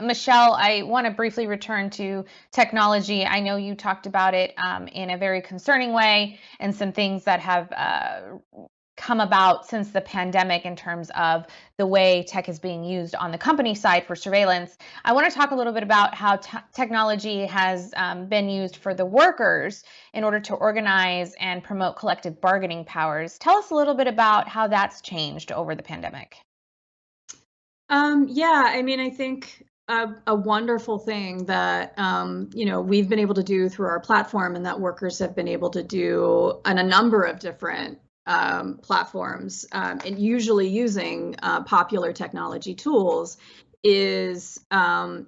Michelle, I want to briefly return to technology. I know you talked about it in a very concerning way and some things that have come about since the pandemic in terms of the way tech is being used on the company side for surveillance. I want to talk a little bit about how technology has been used for the workers in order to organize and promote collective bargaining powers. Tell us a little bit about how that's changed over the pandemic. Yeah, I mean, I think a wonderful thing that we've been able to do through our platform, and that workers have been able to do on a number of different platforms, and usually using popular technology tools, is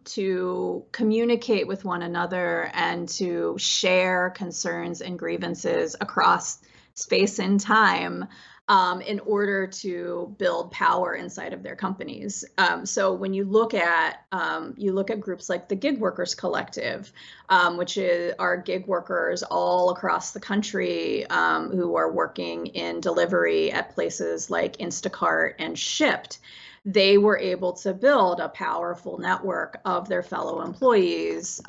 to communicate with one another and to share concerns and grievances across space and time, in order to build power inside of their companies. So when you look at groups like the Gig Workers Collective, which are gig workers all across the country, who are working in delivery at places like Instacart and Shipt. They were able to build a powerful network of their fellow employees,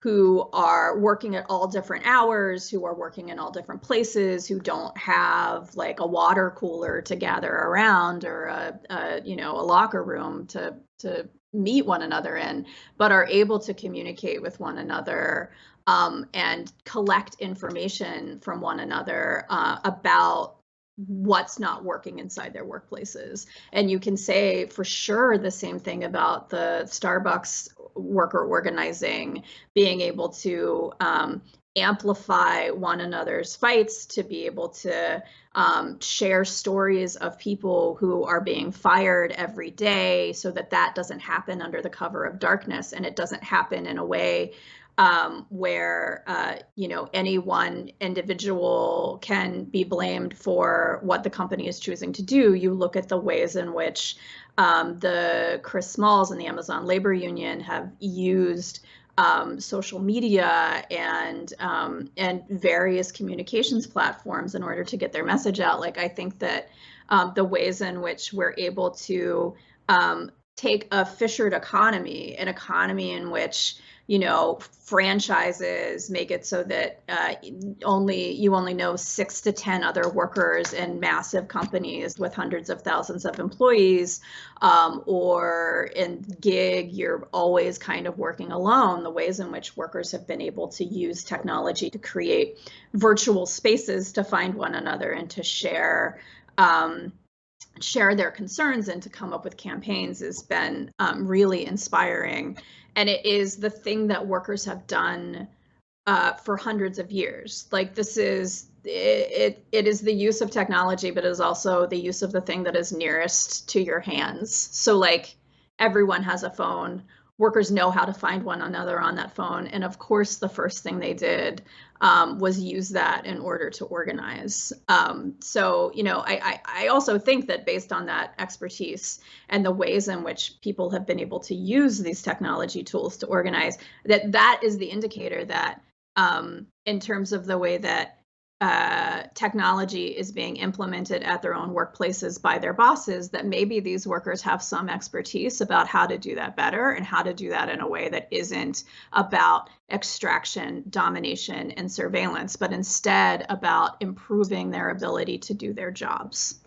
who are working at all different hours, who are working in all different places, who don't have like a water cooler to gather around, or a locker room to meet one another in, but are able to communicate with one another, and collect information from one another about what's not working inside their workplaces. And you can say for sure the same thing about the Starbucks worker organizing, being able to amplify one another's fights, to be able to share stories of people who are being fired every day, so that that doesn't happen under the cover of darkness, and it doesn't happen in a way where any one individual can be blamed for what the company is choosing to do. You look at the ways in which the Chris Smalls and the Amazon Labor Union have used social media and various communications platforms in order to get their message out. Like, I think that the ways in which we're able to take a fissured economy, an economy in which franchises make it so that you only know 6 to 10 other workers in massive companies with hundreds of thousands of employees, or in gig, you're always kind of working alone. The ways in which workers have been able to use technology to create virtual spaces to find one another and to share their concerns and to come up with campaigns has been really inspiring. And it is the thing that workers have done for hundreds of years. Like, this is it is the use of technology, but it is also the use of the thing that is nearest to your hands. So like, everyone has a phone. Workers know how to find one another on that phone. And of course, the first thing they did was use that in order to organize. So, I also think that based on that expertise and the ways in which people have been able to use these technology tools to organize, that is the indicator that in terms of the way that technology is being implemented at their own workplaces by their bosses, that maybe these workers have some expertise about how to do that better and how to do that in a way that isn't about extraction, domination, and surveillance, but instead about improving their ability to do their jobs.